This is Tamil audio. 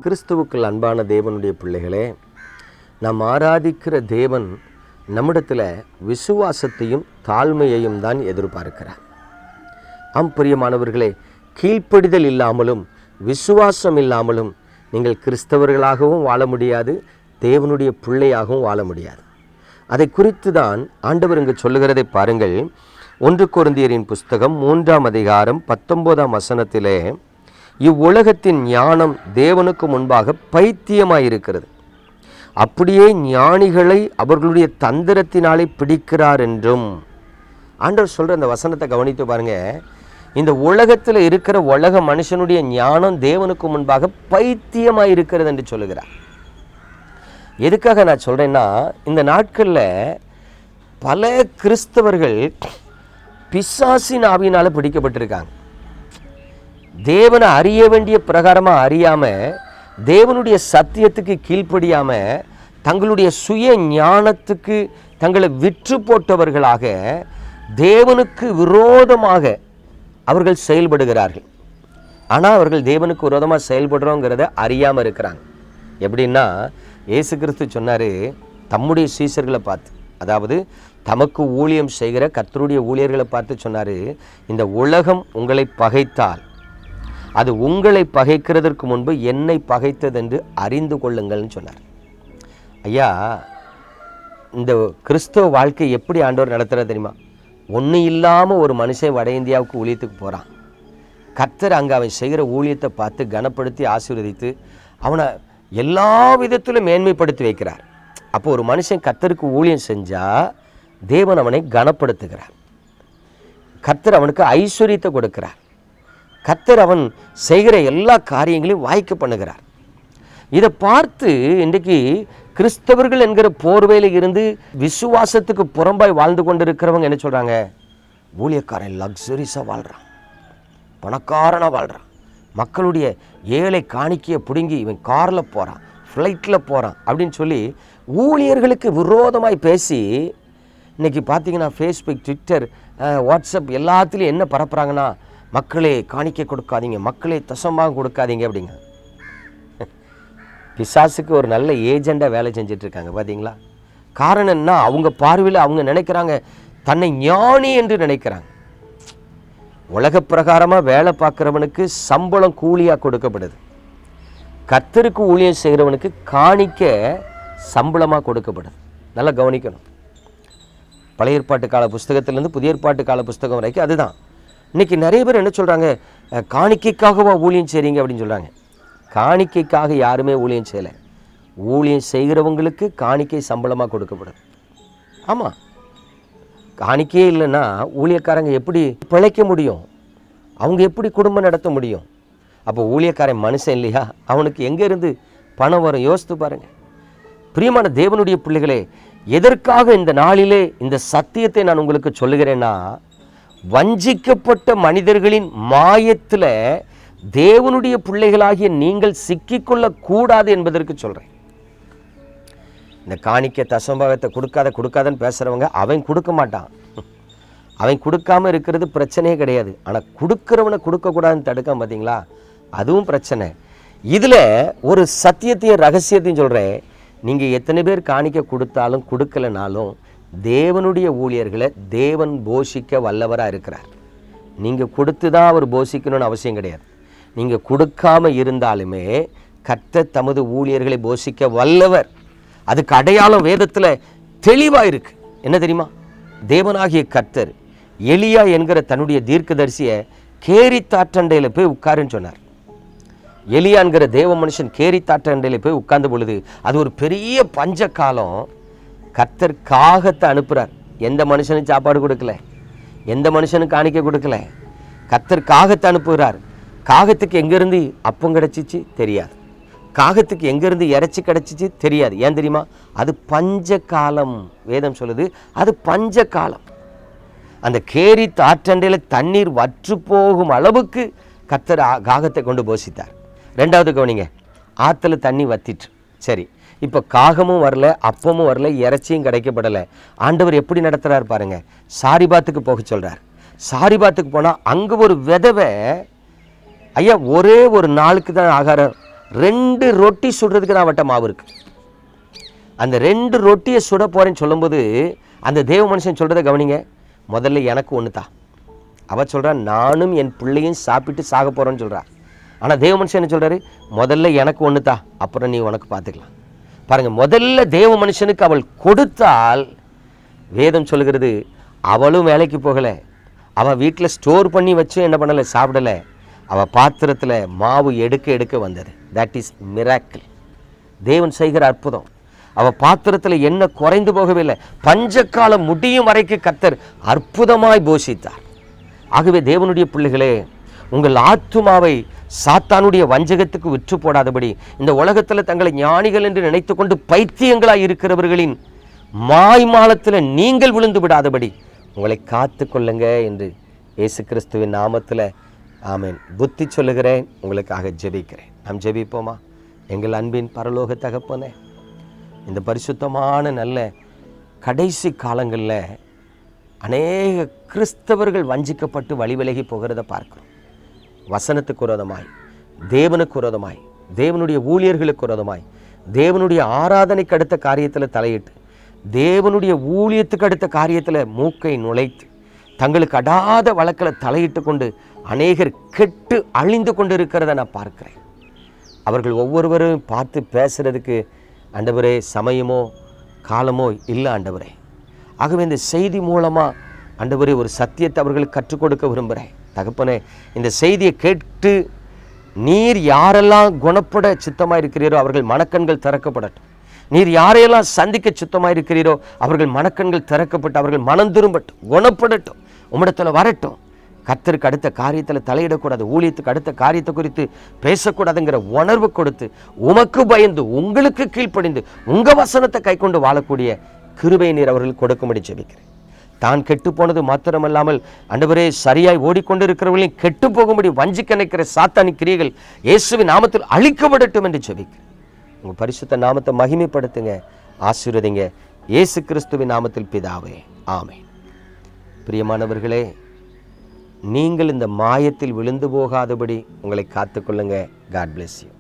கிறிஸ்துவுக்குள் அன்பான தேவனுடைய பிள்ளைகளே, நாம் ஆராதிக்கிற தேவன் நம்மிடத்தில் விசுவாசத்தையும் தாழ்மையையும் தான் எதிர்பார்க்கிறார். பிரியமானவர்களே, கீழ்ப்படிதல் இல்லாமலும் விசுவாசம் இல்லாமலும் நீங்கள் கிறிஸ்தவர்களாகவும் வாழ முடியாது, தேவனுடைய பிள்ளையாகவும் வாழ முடியாது. அதை குறித்து தான் ஆண்டவர் இங்கு சொல்லுகிறதை பாருங்கள். 1 கொரிந்தியரின் புஸ்தகம் 3ஆம் அதிகாரம் 19ஆம் வசனத்திலே, இவ்வுலகத்தின் ஞானம் தேவனுக்கு முன்பாக பைத்தியமாயிருக்கிறது, அப்படியே ஞானிகளை அவர்களுடைய தந்திரத்தினாலே பிடிக்கிறார் என்றும். ஆண்டவர் சொல்கிற அந்த வசனத்தை கவனித்து பாருங்க. இந்த உலகத்தில் இருக்கிற உலக மனுஷனுடைய ஞானம் தேவனுக்கு முன்பாக பைத்தியமாயிருக்கிறது என்று சொல்லுகிறார். எதுக்காக நான் சொல்கிறேன்னா, இந்த நாட்களில் பல கிறிஸ்தவர்கள் பிசாசின் ஆவியினால் பிடிக்கப்பட்டிருக்காங்க. தேவனை அறிய வேண்டிய பிரகாரமாக அறியாமல், தேவனுடைய சத்தியத்துக்கு கீழ்ப்படியாமல், தங்களுடைய சுய ஞானத்துக்கு தங்களை விற்று போட்டவர்களாக தேவனுக்கு விரோதமாக அவர்கள் செயல்படுகிறார்கள். ஆனால் அவர்கள் தேவனுக்கு விரோதமாக செயல்படுறோங்கிறத அறியாமல் இருக்கிறாங்க. எப்படின்னா, இயேசு கிறிஸ்து சொன்னார் தம்முடைய சீஷர்களை பார்த்து, அதாவது தமக்கு ஊழியம் செய்கிற கர்த்தருடைய ஊழியர்களை பார்த்து சொன்னார், இந்த உலகம் உங்களை பகைத்தால் அது உங்களை பகைக்கிறதற்கு முன்பு என்னை பகைத்தது என்று அறிந்து கொள்ளுங்கள்னு சொன்னார். ஐயா, இந்த கிறிஸ்தவ வாழ்க்கை எப்படி ஆண்டவர் நடத்துகிறது தெரியுமா? ஒன்றும் இல்லாமல் ஒரு மனுஷன் வட இந்தியாவுக்கு ஊழியத்துக்கு போகிறான். கர்த்தர் அங்கே அவன் செய்கிற ஊழியத்தை பார்த்து கனப்படுத்தி ஆசீர்வதித்து அவனை எல்லா விதத்திலும் மேன்மைப்படுத்தி வைக்கிறார். அப்போ ஒரு மனுஷன் கர்த்தருக்கு ஊழியம் செஞ்சால் தேவன் அவனை கனப்படுத்துகிறார். கர்த்தர் அவனுக்கு ஐஸ்வர்யத்தை கொடுக்கிறார். கர்த்தர் அவன் செய்கிற எல்லா காரியங்களையும் வாய்க்க பண்ணுகிறார். இதை பார்த்து இன்றைக்கு கிறிஸ்தவர்கள் என்கிற போர்வையில் இருந்து விசுவாசத்துக்கு புறம்பாய் வாழ்ந்து கொண்டு இருக்கிறவங்க என்ன சொல்கிறாங்க? ஊழியக்காரன் லக்ஸரிஸாக வாழ்கிறான், பணக்காரனாக வாழ்கிறான், மக்களுடைய ஏழை காணிக்கையை பிடுங்கி இவன் காரில் போகிறான், ஃப்ளைட்டில் போகிறான் அப்படின்னு சொல்லி ஊழியர்களுக்கு விரோதமாய் பேசி இன்றைக்கி பார்த்தீங்கன்னா ஃபேஸ்புக், ட்விட்டர், வாட்ஸ்அப் எல்லாத்துலேயும் என்ன பரப்புகிறாங்கன்னா, மக்களே காணிக்கை கொடுக்காதீங்க, மக்களே தசமாக கொடுக்காதீங்க அப்படிங்க. பிசாசுக்கு ஒரு நல்ல ஏஜெண்டாக வேலை செஞ்சிட்ருக்காங்க பார்த்தீங்களா? காரணம் என்ன? அவங்க பார்வையில் அவங்க நினைக்கிறாங்க தன்னை ஞானி என்று நினைக்கிறாங்க. உலக பிரகாரமாக வேலை பார்க்குறவனுக்கு சம்பளம் கூலியாக கொடுக்கப்படுது. கர்த்தருக்கு ஊழியம் செய்கிறவனுக்கு காணிக்க சம்பளமாக கொடுக்கப்படுது. நல்லா கவனிக்கணும். பழைய ஏற்பாட்டு கால புஸ்தகத்திலேருந்து புதிய ஏற்பாட்டு கால புஸ்தகம் வரைக்கும் அதுதான். இன்றைக்கி நிறைய பேர் என்ன சொல்கிறாங்க? காணிக்கைக்காகவா ஊழியம் செய்கிறீங்க அப்படின்னு சொல்கிறாங்க. காணிக்கைக்காக யாருமே ஊழியம் செய்யலை. ஊழியம் செய்கிறவங்களுக்கு காணிக்கை சம்பளமாக கொடுக்கப்படுது. ஆமாம், காணிக்கையே இல்லைன்னா ஊழியக்காரங்க எப்படி பிழைக்க முடியும்? அவங்க எப்படி குடும்பம் நடத்த முடியும்? அப்போ ஊழியக்காரன் மனுஷன் இல்லையா? அவனுக்கு எங்கேருந்து பணம் வரும்? யோசித்து பாருங்கள். பிரியமான தேவனுடைய பிள்ளைகளே, எதற்காக இந்த நாளிலே இந்த சத்தியத்தை நான் உங்களுக்கு சொல்லுகிறேன்னா, வஞ்சிக்கப்பட்ட மனிதர்களின் மாயத்தில் தேவனுடைய பிள்ளைகளாகிய நீங்கள் சிக்கிக்கொள்ளக்கூடாது என்பதற்கு சொல்கிறேன். இந்த காணிக்கை தசம்பாகத்தை கொடுக்காதன்னு பேசுகிறவங்க, அவன் கொடுக்க மாட்டான். அவன் கொடுக்காமல் இருக்கிறது பிரச்சனையே கிடையாது. ஆனால் கொடுக்குறவனை கொடுக்கக்கூடாதுன்னு தடுக்காம பார்த்தீங்களா, அதுவும் பிரச்சனை. இதில் ஒரு சத்தியத்தையும் ரகசியத்தையும் சொல்கிறேன். நீங்கள் எத்தனை பேர் காணிக்கை கொடுத்தாலும் கொடுக்கலனாலும் தேவனுடைய ஊழியர்களை தேவன் போஷிக்க வல்லவராக இருக்கிறார். நீங்கள் கொடுத்து தான் அவர் போஷிக்கணும்னு அவசியம் கிடையாது. நீங்கள் கொடுக்காம இருந்தாலுமே கர்த்தர் தமது ஊழியர்களை போஷிக்க வல்லவர். அதுக்கு அடையாளம் வேதத்தில் தெளிவாக இருக்கு. என்ன தெரியுமா? தேவனாகிய கர்த்தர் எலியா என்கிற தன்னுடைய தீர்க்கதரிசியை கேரித்தாற்றண்டையில் போய் உட்காருன்னு சொன்னார். எலியான்கிற தேவ மனுஷன் கேரித்தாற்றண்டையில் போய் உட்கார்ந்த பொழுது அது ஒரு பெரிய பஞ்ச காலம். கர்த்தர் காகத்தை அனுப்புகிறார். எந்த மனுஷனுக்கு சாப்பாடு கொடுக்கல, எந்த மனுஷனுக்கு காணிக்கை கொடுக்கல. கர்த்தர் காகத்தை அனுப்புகிறார். காகத்துக்கு எங்கேருந்து அப்பம் கிடச்சிச்சு தெரியாது, காகத்துக்கு எங்கேருந்து இறைச்சி கிடச்சிச்சு தெரியாது. ஏன் தெரியுமா? அது பஞ்ச காலம். வேதம் சொல்லுது அது பஞ்ச காலம். அந்த கேரித் ஆற்றண்டையில் தண்ணீர் வற்று போகும் அளவுக்கு கர்த்தர் காகத்தை கொண்டு போஷித்தார். ரெண்டாவது கவனிங்க, ஆற்றுல தண்ணி வத்திட்டு, சரி, இப்போ காகமும் வரல, அப்பமும் வரல, இறைச்சியும் கிடைக்கப்படலை. ஆண்டவர் எப்படி நடத்துகிறார் பாருங்க. சாரிபாத்துக்கு போக சொல்கிறார். சாரிபாத்துக்கு போனால் அங்கே ஒரு விதவை, ஐயா ஒரே ஒரு நாளுக்கு தான் ஆகாரம் 2 ரொட்டி சுடுறதுக்கு தான் அவட்ட மாவு இருக்கு. அந்த 2 ரொட்டியை சுட போறேன்னு சொல்லும்போது அந்த தேவ மனுஷன் சொல்றதை கவனிங்க. முதல்ல எனக்கு ஒன்று தான். அவ சொல்றா நானும் என் பிள்ளையும் சாப்பிட்டு சாக போறேன்னு சொல்றா. ஆனால் தேவ மனுஷன் என்ன சொல்றாரு? முதல்ல எனக்கு ஒன்று தான், அப்புறம் நீ உனக்கு பார்த்துக்கலாம். பாருங்க, முதல்ல தேவ மனுஷனுக்கு அவள் கொடுத்தால் வேதம் சொல்லுகிறது அவளும் வேலைக்கு போகலை, அவள் வீட்டில் ஸ்டோர் பண்ணி வச்சு என்ன பண்ணலை, சாப்பிடலை. அவள் பாத்திரத்தில் மாவு எடுக்க எடுக்க வந்தது. That is miracle. தேவன் செய்கிற அற்புதம். அவள் பாத்திரத்தில் என்ன குறைந்து போகவே இல்லை. பஞ்சக்காலம் முடியும் வரைக்கும் கர்த்தர் அற்புதமாய் போஷித்தார். ஆகவே தேவனுடைய பிள்ளைகளே, உங்கள் ஆத்துமாவை சாத்தானுடைய வஞ்சகத்துக்கு விற்று போடாதபடி, இந்த உலகத்தில் தங்களை ஞானிகள் என்று நினைத்து கொண்டு பைத்தியங்களாய் இருக்கிறவர்களின் மாய்மாலத்தில் நீங்கள் விழுந்து விடாதபடி உங்களை காத்து கொள்ளுங்க என்று இயேசு கிறிஸ்துவின் நாமத்தில் ஆமென் புத்தி சொல்லுகிறேன். உங்களுக்காக ஜெபிக்கிறேன். நாம் ஜெபிப்போமா? எங்கள் அன்பின் பரலோக தகப்பனே, இந்த பரிசுத்தமான நல்ல கடைசி காலங்களில் அநேக கிறிஸ்தவர்கள் வஞ்சிக்கப்பட்டு வழி விலகி போகிறத பார்க்கிறோம். வசனத்துக்கு விரோதமாய், தேவனுக்கு விரோதமாய், தேவனுடைய ஊழியர்களுக்கு விரோதமாய், தேவனுடைய ஆராதனைக்கு அடுத்த காரியத்தில் தலையிட்டு, தேவனுடைய ஊழியத்துக்கு அடுத்த காரியத்தில் மூக்கை நுழைத்து, தங்களுக்கு அடாத வழக்கில் தலையிட்டு கொண்டு அநேகர் கெட்டு அழிந்து கொண்டு இருக்கிறத நான் பார்க்கிறேன். அவர்கள் ஒவ்வொருவரும் பார்த்து பேசுறதுக்கு ஆண்டவரே சமயமோ காலமோ இல்லை ஆண்டவரே. ஆகவே இந்த செய்தி மூலமாக ஆண்டவரே ஒரு சத்தியத்தை அவர்களுக்கு கற்றுக் கொடுக்க விரும்புகிறேன். தகப்பனே, இந்த செய்தியை கேட்டு நீர் யாரெல்லாம் குணப்பட சித்தமாக இருக்கிறீரோ அவர்கள் மனக்கண்கள் திறக்கப்படட்டும். நீர் யாரையெல்லாம் சந்திக்க சித்தமாக இருக்கிறீரோ அவர்கள் மனக்கண்கள் திறக்கப்பட்டு அவர்கள் மனம் திரும்பட்டும், குணப்படட்டும், உம்மிடத்தில் வரட்டும். கர்த்தருக்கு அடுத்த காரியத்தில் தலையிடக்கூடாது, ஊழியத்துக்கு அடுத்த காரியத்தை குறித்து பேசக்கூடாதுங்கிற உணர்வு கொடுத்து, உமக்கு பயந்து உங்களுக்கு கீழ்ப்படிந்து உங்கள் வசனத்தை கை கொண்டு வாழக்கூடிய கிருபை நீர் அவர்கள் கொடுக்கும்படி ஜெபிக்கிறேன். தான் கெட்டு போனது மாத்திரமல்லாமல் ஆண்டவரே சரியாய் ஓடிக்கொண்டிருக்கிறவர்களையும் கெட்டு போகும்படி வஞ்சிக்க நினைக்கிற சாத்தானி கிரியைகள் இயேசுவின் நாமத்தில் அழிக்கப்படட்டும் என்று ஜெபிக்கிறேன். உங்கள் பரிசுத்த நாமத்தை மகிமைப்படுத்துங்க, ஆசீர்வதிங்க. இயேசு கிறிஸ்துவின் நாமத்தில் பிதாவே, ஆமென். பிரியமானவர்களே, நீங்கள் இந்த மாயத்தில் விழுந்து போகாதபடி உங்களை காத்துக்கொள்ளுங்க. God bless you.